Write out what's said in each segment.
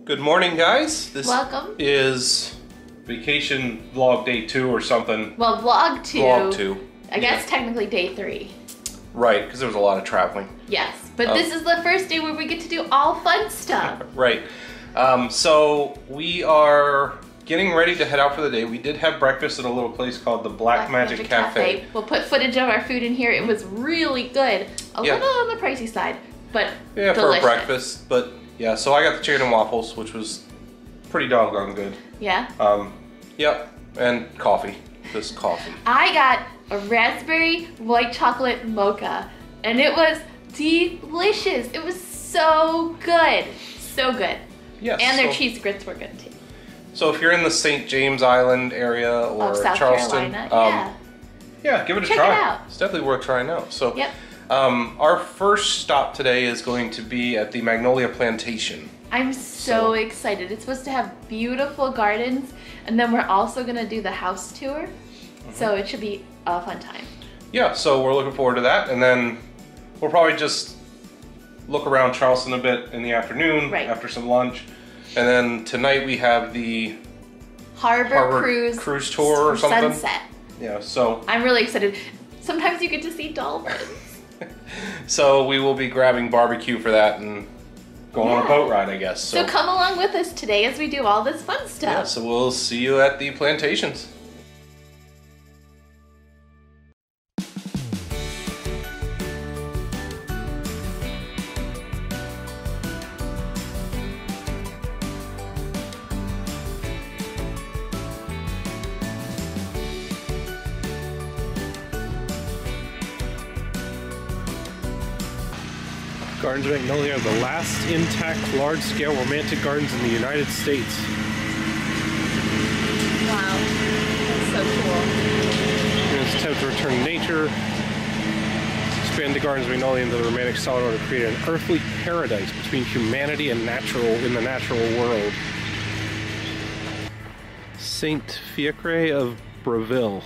Good morning, guys. This Welcome. is vacation vlog day 2 or something. Well, vlog 2. Vlog 2. I guess technically day 3. Right, because there was a lot of traveling. Yes, but this is the first day where we get to do all fun stuff. Right. So we are getting ready to head out for the day. We did have breakfast at a little place called the Black Magic Cafe. We'll put footage of our food in here. It was really good. A little on the pricey side, but yeah, delicious. for breakfast. But yeah, so I got the chicken and waffles, which was pretty doggone good. Yeah. Yep, and coffee. Just coffee. I got a raspberry white chocolate mocha, and it was delicious. It was so good. So good. Yes. And their cheese grits were good too. So if you're in the St. James Island area or South Charleston, Carolina, yeah, give it a Check try. it out. It's definitely worth trying out. So, Yep. our first stop today is going to be at the Magnolia Plantation. I'm so excited. It's supposed to have beautiful gardens, and then we're also gonna do the house tour. So it should be a fun time. Yeah, so we're looking forward to that, and then we'll probably just look around Charleston a bit in the afternoon after some lunch. And then tonight we have the Harbor cruise tour or something. Sunset. Yeah, so I'm really excited. Sometimes you get to see dolphins. so we will be grabbing barbecue for that and going on a boat ride, I guess. So come along with us today as we do all this fun stuff. Yeah, so we'll see you at the plantations. Gardens of Magnolia are the last intact large-scale romantic gardens in the United States. Wow, that's so cool. In its attempt to return to nature, expand the Gardens of Magnolia into the romantic style in order to create an earthly paradise between humanity and the natural world. Saint Fiacre of Breville.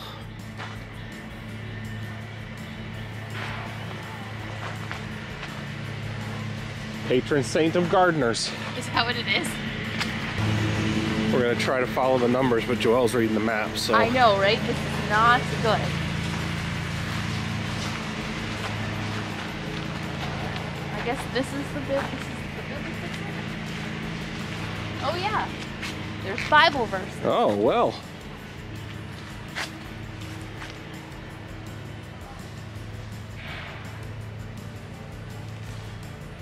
Patron saint of gardeners. Is that what it is? We're gonna try to follow the numbers, but Joelle's reading the map, so. I know, right? This is not good. I guess this is the building. Oh yeah, there's Bible verses. Oh, well.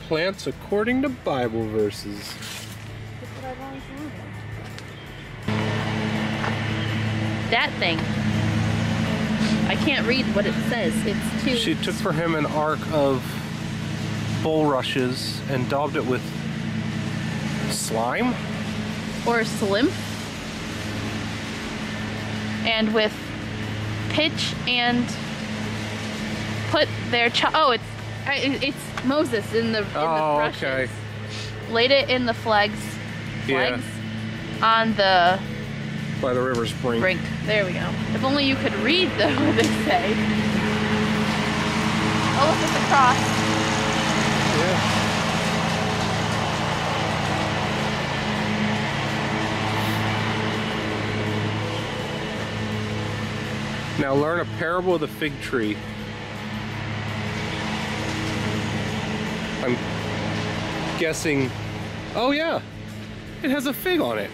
Plants according to Bible verses. That thing. I can't read what it says. It's too... She took for him an ark of bulrushes and daubed it with slime? Or slim. And with pitch and put their... it's Moses in the brushes. Okay. Laid it in the flags on the... By the river's brink. There we go. If only you could read what they say. Oh, look at the cross. Yeah. Now learn a parable of the fig tree. I'm guessing, oh yeah, it has a fig on it.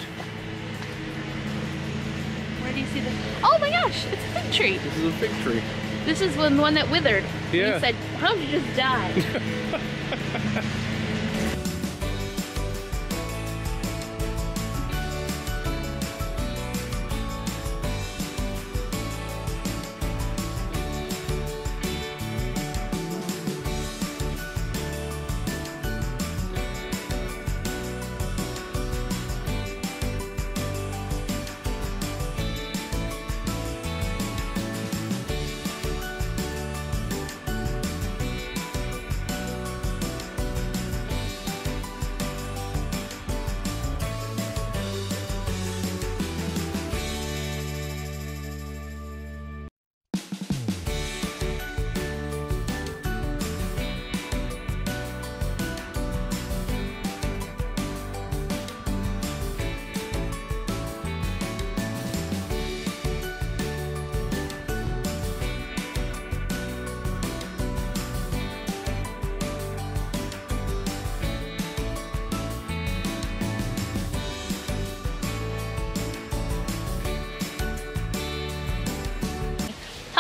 Where do you see the... Oh my gosh, it's a fig tree. This is a fig tree. This is one that withered. Yeah. You said, why don't you just die?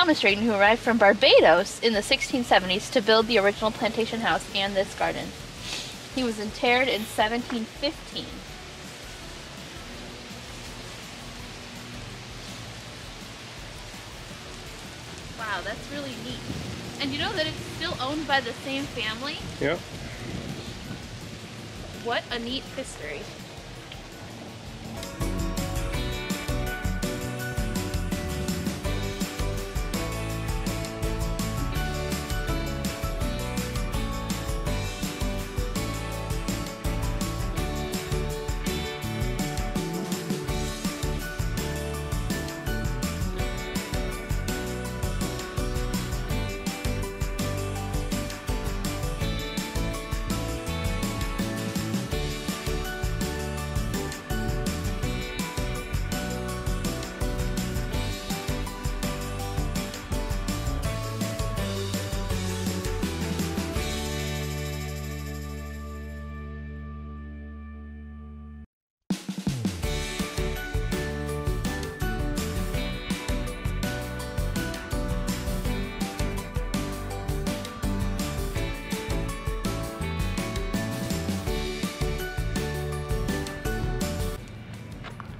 Thomas Drayton, who arrived from Barbados in the 1670s to build the original plantation house and this garden. He was interred in 1715. Wow, that's really neat. And you know that it's still owned by the same family? Yep. What a neat history.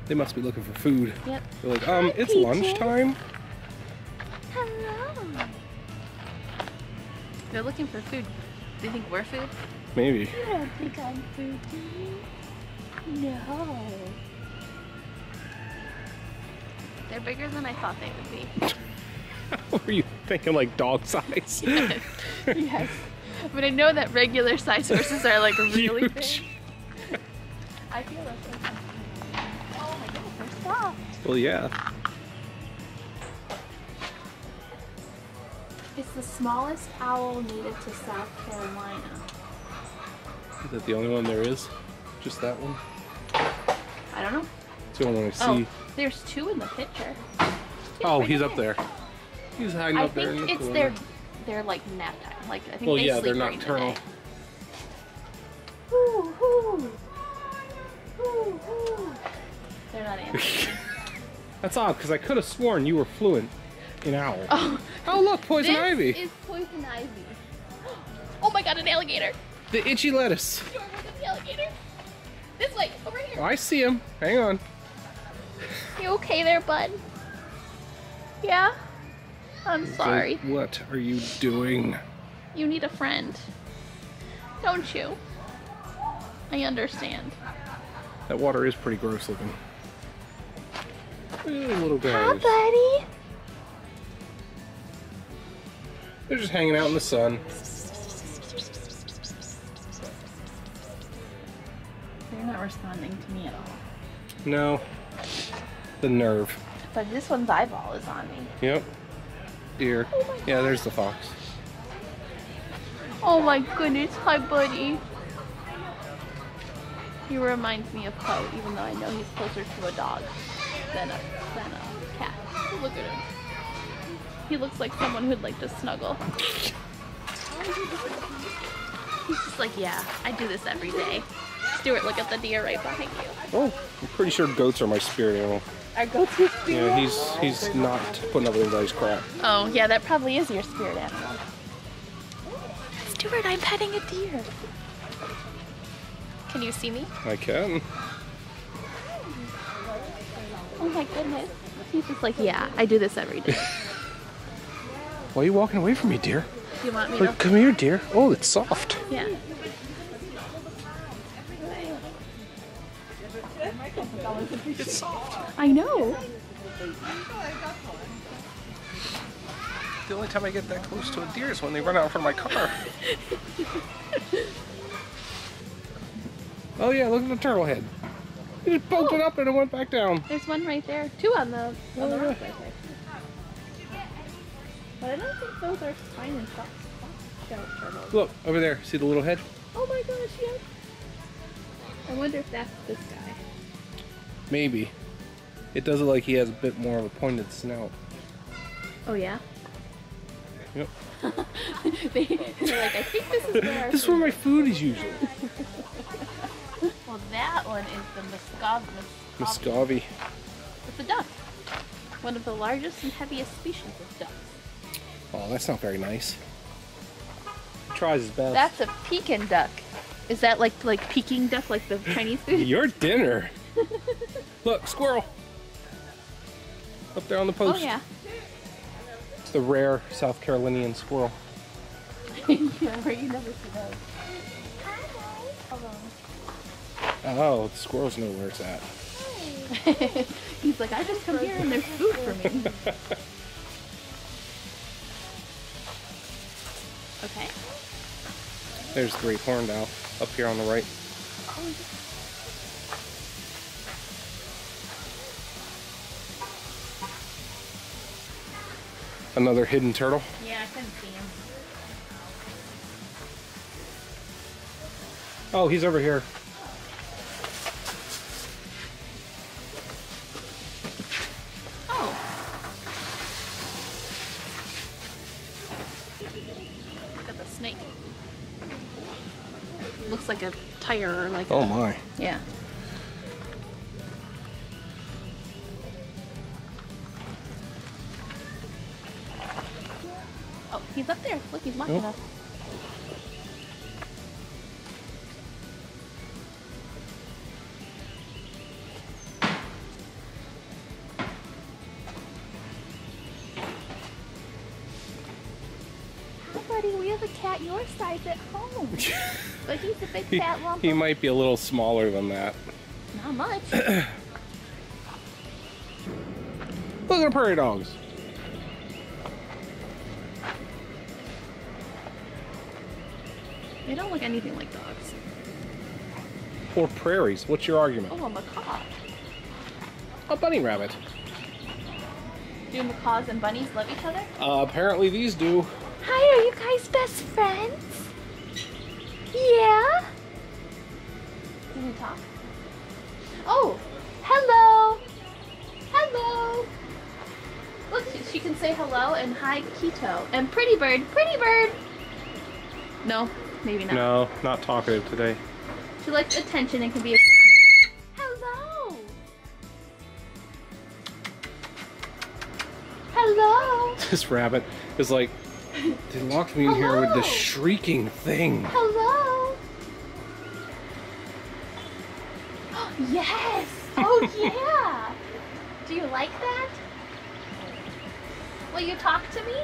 They must be looking for food. Yep. They're like, it's lunchtime. Hello. They're looking for food. Do you think we're food? Maybe. You don't think I'm food, do you? No. They're bigger than I thought they would be. What were you thinking, like dog size? Yes. Yes. But I know that regular size horses are like really big. I feel like they're soft. Well, yeah. It's the smallest owl native to South Carolina. Is that the only one there is? Just that one? I don't know. It's the only one I see. Oh, there's two in the picture. Oh, he's up there. He's hiding I up there in the think it's corner. their like nap time. Like I think Well, they yeah, sleep they're during nocturnal. the day. Hoo, hoo. Hoo, hoo. They're not answering. That's odd, because I could have sworn you were fluent in owl. Oh, look, poison ivy. This is poison ivy. Oh my god, an alligator. The itchy lettuce. You're with the alligator. This way, over here. Oh, I see him. Hang on. You okay there, bud? Yeah? I'm sorry. So what are you doing? You need a friend. Don't you? I understand. That water is pretty gross looking. Look at those little Hi, guys. buddy. They're just hanging out in the sun. They're not responding to me at all. No. The nerve. But this one's eyeball is on me. Yep. Deer. Oh my Yeah, there's the fox. Oh my goodness, hi buddy. He reminds me of Poe, even though I know he's closer to a dog than a cat. Look at him. He looks like someone who'd like to snuggle. He's just like, yeah, I do this every day. Stuart, look at the deer right behind you. Oh, I'm pretty sure goats are my spirit animal. Our go-to spirit Yeah, animal? he's not putting up with anybody's crap. Oh, yeah, that probably is your spirit animal. Stuart, I'm petting a deer. Can you see me? I can. Oh my goodness. He's just like, yeah, I do this every day. Why are you walking away from me, dear? You want me Like, to? come here, dear. Oh, it's soft. Yeah. It's soft. I know. The only time I get that close to a deer is when they run out in front of my car. Oh yeah, look at the turtle head. He just poked it up and it went back down. There's one right there. Two on the rock right there. But I don't think those are spine and fox-shell turtles. Look, over there. See the little head? Oh my gosh, yes. I wonder if that's this guy. Maybe. It does look like he has a bit more of a pointed snout. Oh yeah? Yep. They're like, I think this is where our This is where my food is usually. Well, that one is the Muscovy. Muscovy. It's a duck. One of the largest and heaviest species of ducks. Oh, that's not very nice. He tries his best. That's a Pekin duck. Is that like Peking duck, like the Chinese food? Your dinner. Look, squirrel. Up there on the post. Oh yeah. It's the rare South Carolinian squirrel. Yeah, where you never see those. Oh, the squirrels know where it's at. He's like, I just come here and there's food for me. Okay. There's the great horned owl up here on the right. Another hidden turtle. Yeah, I couldn't see him. Oh, he's over here. Oh. Look at the snake. Looks like a tire or like Oh my. Yeah. Oh, he's up there. Look, he's watching us. Hi, buddy. We have a cat your size at home. But he's a big fat lump. He might be a little smaller than that. Not much. Look at the prairie dogs. They don't look anything like dogs. Or prairies. What's your argument? Oh, a macaw. A bunny rabbit. Do macaws and bunnies love each other? Apparently these do. Hi, are you guys best friends? Yeah? Can you talk? Oh, hello. Hello. Look, she can say hello and hi, Keto. And pretty bird, pretty bird. No, maybe not. No, not talkative today. She likes attention and can be a... Hello. Hello. This rabbit is like, they locked me in here with this shrieking thing. Hello. Yes. Oh yeah. Do you like that? Will you talk to me?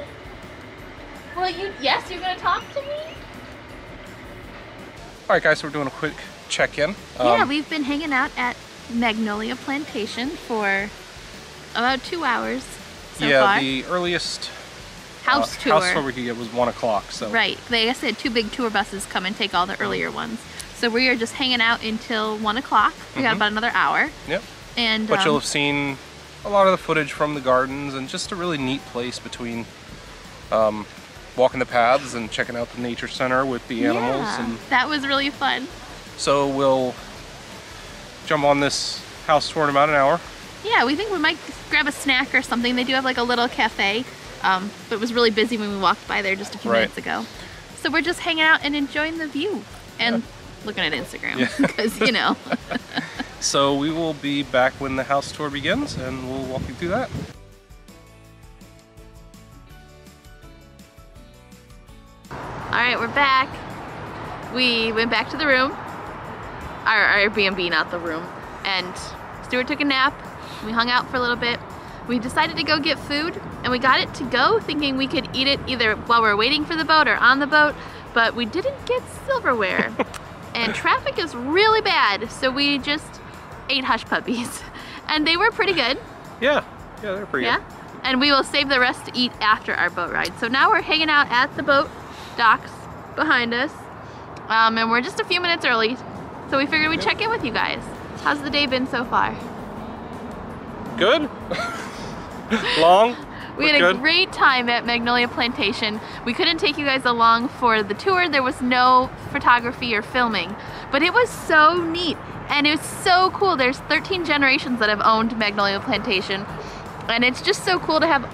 Will you? Yes, you're gonna talk to me? Alright guys, so we're doing a quick check-in. Yeah, we've been hanging out at Magnolia Plantation for about 2 hours so far. The earliest house tour we could get was 1 o'clock. So right. They guess they had 2 big tour buses come and take all the earlier ones. So we are just hanging out until 1 o'clock. We got about another hour. Yep. And but you'll have seen a lot of the footage from the gardens and just a really neat place between walking the paths and checking out the nature center with the animals. Yeah, and that was really fun. So we'll jump on this house tour in about an hour. Yeah, we think we might grab a snack or something. They do have like a little cafe, but it was really busy when we walked by there just a few minutes ago. So we're just hanging out and enjoying the view and looking at Instagram because, you know. So we will be back when the house tour begins and we'll walk you through that. Alright, we're back. We went back to the room, our Airbnb, not the room, and Stuart took a nap. We hung out for a little bit. We decided to go get food, and we got it to go thinking we could eat it either while we're waiting for the boat or on the boat, but we didn't get silverware. And traffic is really bad, so we just ate hush puppies. And they were pretty good. Yeah, they're pretty good. And we will save the rest to eat after our boat ride. So now we're hanging out at the boat docks behind us. And we're just a few minutes early, so we figured we'd check in with you guys. How's the day been so far? Good. Long. We had a great time at Magnolia Plantation. We couldn't take you guys along for the tour. There was no photography or filming, but it was so neat and it was so cool. There's 13 generations that have owned Magnolia Plantation, and it's just so cool to have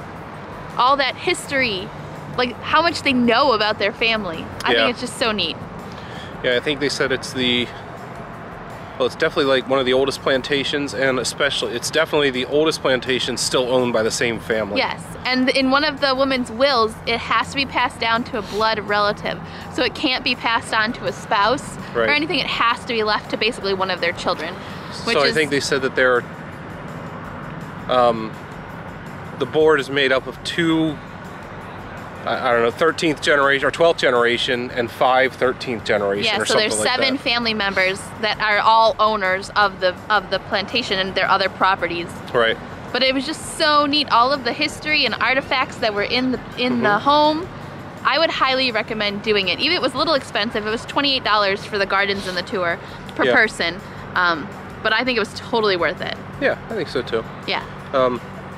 all that history, like how much they know about their family. I think it's just so neat. Yeah, I think they said it's the Well, it's definitely like one of the oldest plantations, and especially, it's definitely the oldest plantation still owned by the same family. Yes, and in one of the woman's wills, it has to be passed down to a blood relative. So it can't be passed on to a spouse or anything. It has to be left to basically one of their children. Which so I think they said that they're, the board is made up of 2, I don't know, 13th generation or 12th generation and 5 13th generation or something like that. Yeah, so there's 7 family members that are all owners of the plantation and their other properties. Right. But it was just so neat, all of the history and artifacts that were in the home. I would highly recommend doing it. Even if it was a little expensive, it was $28 for the gardens and the tour per person. But I think it was totally worth it. Yeah, I think so too. Yeah.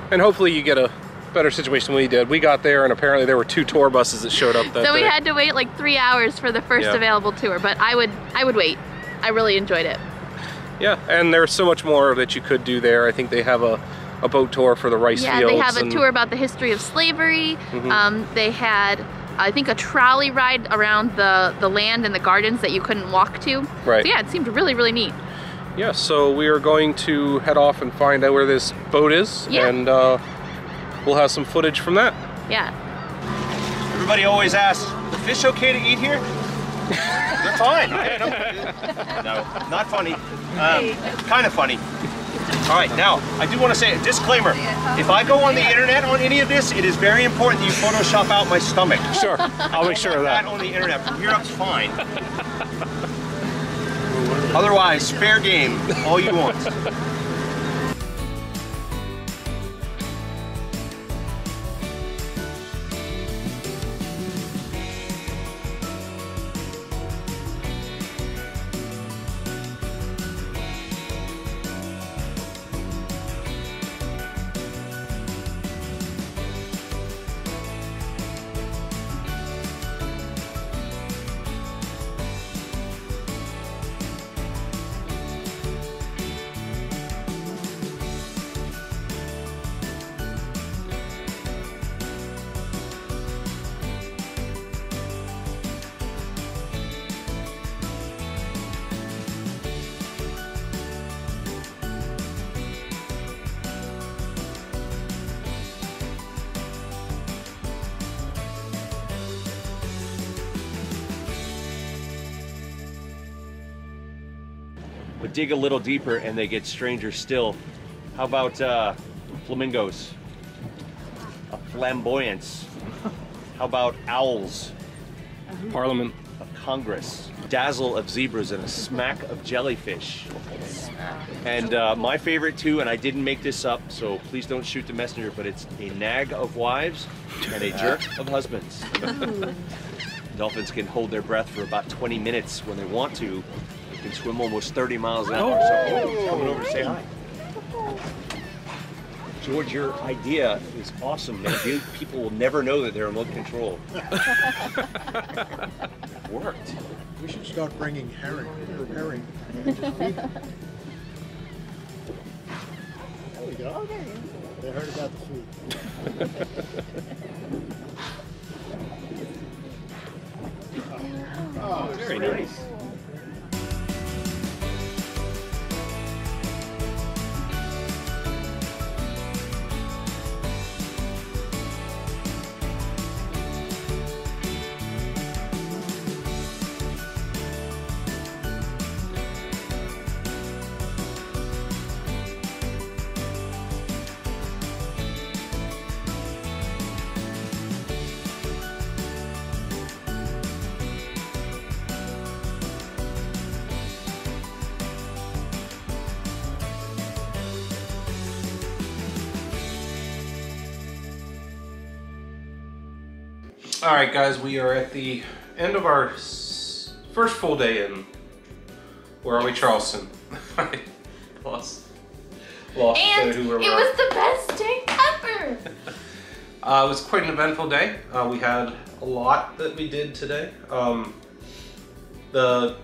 And hopefully you get a better situation than we did. We got there and apparently there were 2 tour buses that showed up that So we day. had to wait like 3 hours for the first available tour, but I would wait. I really enjoyed it. Yeah, and there's so much more that you could do there. I think they have a boat tour for the rice fields. Yeah, they have a tour about the history of slavery. They had, I think, a trolley ride around the land and the gardens that you couldn't walk to. Right. So yeah, it seemed really, really neat. Yeah, so we are going to head off and find out where this boat is, and we'll have some footage from that. Yeah. Everybody always asks, the fish okay to eat here? They're fine. No, not funny. Kind of funny. All right, now, I do want to say a disclaimer. If I go on the internet on any of this, it is very important that you Photoshop out my stomach. Sure, I'll make sure of that. On the internet, from here up's fine. Otherwise, fair game, all you want. But dig a little deeper and they get stranger still. How about flamingos? A flamboyance. How about owls? Parliament. A congress. Dazzle of zebras and a smack of jellyfish. And my favorite too, and I didn't make this up, so please don't shoot the messenger, but it's a nag of wives and a jerk of husbands. Dolphins can hold their breath for about 20 minutes when they want to. They can swim almost 30 miles an hour. So, he's coming over to say hi. George, your idea is awesome, man. People will never know that they're remote control. It worked. We should start bringing herring. There we go. They heard about the food. Oh, very nice. Alright guys, we are at the end of our first full day in, where are we, Charleston? lost And who we're it was the best day ever! It was quite an eventful day. We had a lot that we did today. What do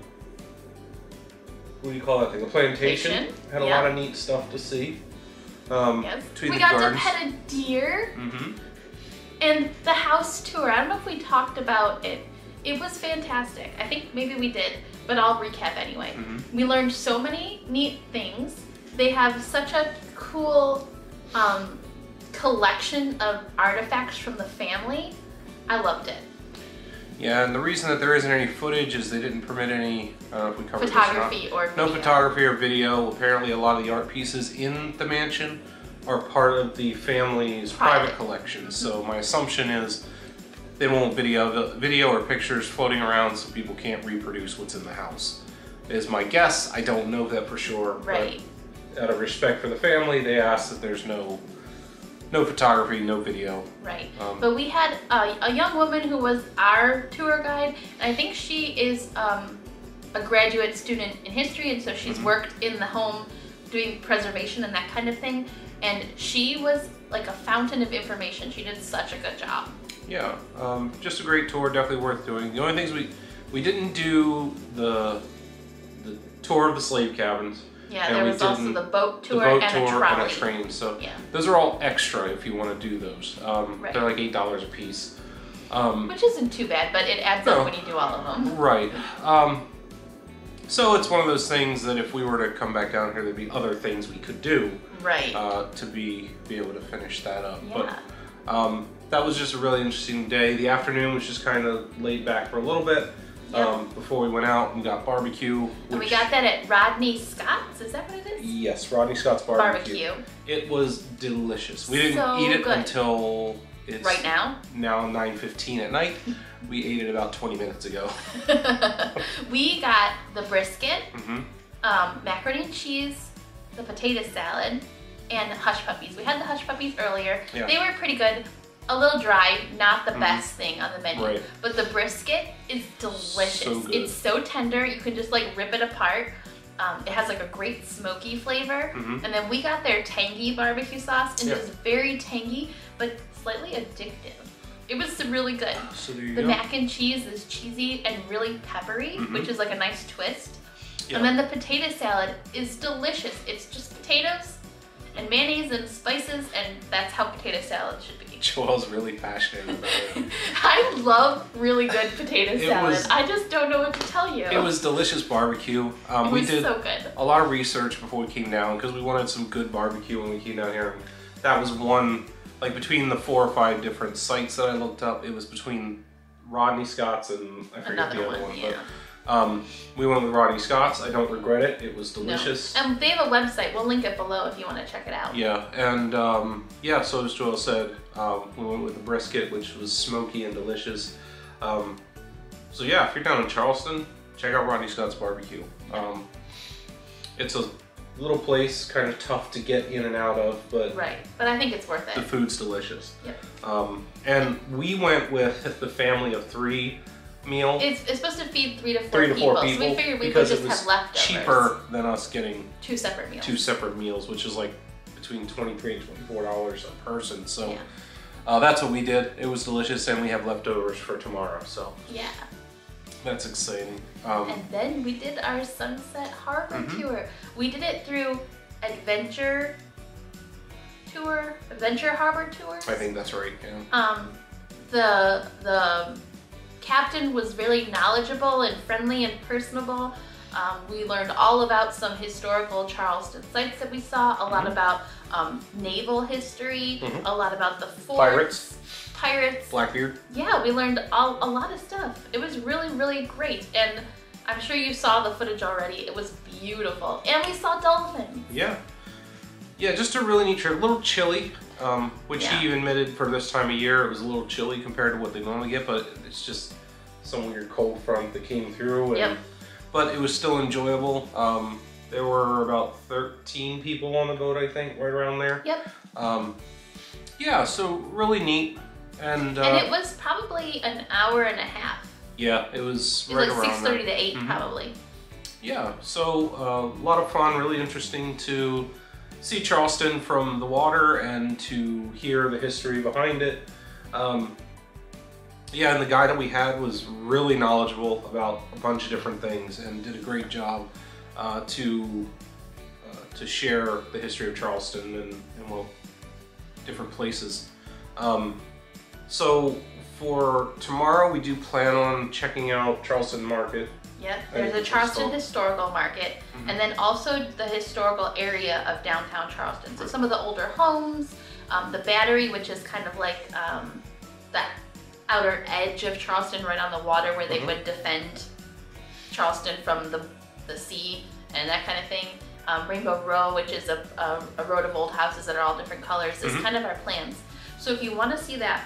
you call that thing? The plantation had a lot of neat stuff to see. Yes. We got to pet a deer. And the house tour, I don't know if we talked about it. It was fantastic. I think maybe we did. but I'll recap anyway. We learned so many neat things. They have such a cool collection of artifacts from the family. I loved it. Yeah, and the reason that there isn't any footage is they didn't permit any, I don't know if we covered photography or video. No photography or video. Apparently a lot of the art pieces in the mansion are part of the family's private collection. So my assumption is they won't video or pictures floating around so people can't reproduce what's in the house. Is my guess. I don't know that for sure. Right. But out of respect for the family, they asked that there's no photography, no video. Right. But we had a young woman who was our tour guide, and I think she is a graduate student in history, and so she's worked in the home doing preservation and that kind of thing. And she was like a fountain of information. She did such a good job. Yeah, just a great tour, definitely worth doing. The only things we didn't do the tour of the slave cabins. Yeah, there was also the boat tour and a trolley. And a train. So those are all extra if you want to do those. They're like $8 a piece. Which isn't too bad, but it adds up when you do all of them. Right. So it's one of those things that if we were to come back down here, there'd be other things we could do. Right. To be able to finish that up. Yeah. But that was just a really interesting day. The afternoon was just kind of laid back for a little bit. Before we went out and got barbecue. And we got that at Rodney Scott's, is that what it is? Yes, Rodney Scott's barbecue. It was delicious. We didn't eat it until it's right now 9:15 at night. We ate it about 20 minutes ago. We got the brisket, macaroni and cheese, the potato salad, and hush puppies. We had the hush puppies earlier. Yeah. They were pretty good. A little dry, not the best thing on the menu. Right. But the brisket is delicious. So good. It's so tender, you can just like rip it apart. It has like a great smoky flavor. And then we got their tangy barbecue sauce, and it was very tangy, but slightly addictive. It was really good. So there you the go. Mac and cheese is cheesy and really peppery, which is like a nice twist. Yeah. And then the potato salad is delicious. It's just potatoes and mayonnaise and spices, and that's how potato salad should be. Joel's really passionate about it. I love really good potato salad. I just don't know what to tell you. It was delicious barbecue. We did so good. A lot of research before we came down because we wanted some good barbecue when we came down here. And that was one, like between the 4 or 5 different sites that I looked up, it was between Rodney Scott's and I forget the other one. Yeah. But we went with Rodney Scott's. I don't regret it. It was delicious. No. And they have a website. We'll link it below if you want to check it out. Yeah, and so as Joel said, we went with the brisket, which was smoky and delicious. So yeah, if you're down in Charleston, check out Rodney Scott's Barbecue. It's a little place, kind of tough to get in and out of, but but I think it's worth it. The food's delicious. Yep. And we went with the family of 3 meal. It's supposed to feed 3 to 4 3 to 4 people. So we figured we would just have leftovers. Cheaper than us getting 2 separate meals. 2 separate meals, which is like between $23 and $24 a person. So that's what we did. It was delicious, and we have leftovers for tomorrow. So yeah, that's exciting. And then we did our Sunset Harbor tour. We did it through Adventure Harbor Tours. I think that's right. Yeah. The captain was really knowledgeable and friendly and personable. We learned all about some historical Charleston sites that we saw, a lot about naval history, a lot about the forts. Pirates. Blackbeard. Yeah, we learned a lot of stuff. It was really, really great. And I'm sure you saw the footage already. It was beautiful. And we saw dolphins. Yeah. Yeah, just a really neat trip. A little chilly, which he even admitted for this time of year, it was a little chilly compared to what they normally get, but it's just some weird cold front that came through. And, but it was still enjoyable. There were about 13 people on the boat, I think, right around there. Yep. Yeah, so really neat. And it was probably an hour and a half. Yeah, it was right around like 6:30 to 8 probably. Yeah, so a lot of fun, really interesting to see Charleston from the water and to hear the history behind it. Yeah, and the guy that we had was really knowledgeable about a bunch of different things and did a great job to share the history of Charleston and well, different places. So for tomorrow, we do plan on checking out Charleston Market. Yep, there's a Charleston historical market, and then also the historical area of downtown Charleston. So some of the older homes, the Battery, which is kind of like that outer edge of Charleston, right on the water, where they would defend Charleston from the sea and that kind of thing. Rainbow Row, which is a road of old houses that are all different colors, is kind of our plans. So if you want to see that,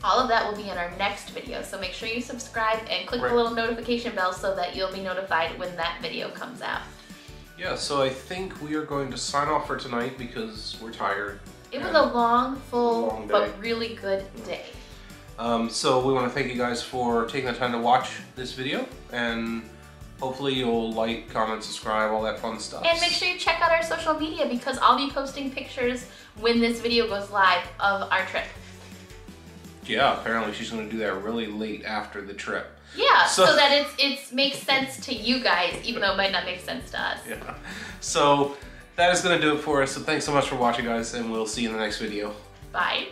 all of that will be in our next video. So make sure you subscribe and click the little notification bell so that you'll be notified when that video comes out. Yeah, so I think we are going to sign off for tonight because we're tired. It was a long, full, but really good day. So we want to thank you guys for taking the time to watch this video, and hopefully you'll like, comment, subscribe, all that fun stuff. And make sure you check out our social media because I'll be posting pictures when this video goes live of our trip. Yeah, apparently she's going to do that really late after the trip. Yeah, so that it makes sense to you guys, even though it might not make sense to us. Yeah. So that is going to do it for us. So thanks so much for watching, guys, and we'll see you in the next video. Bye.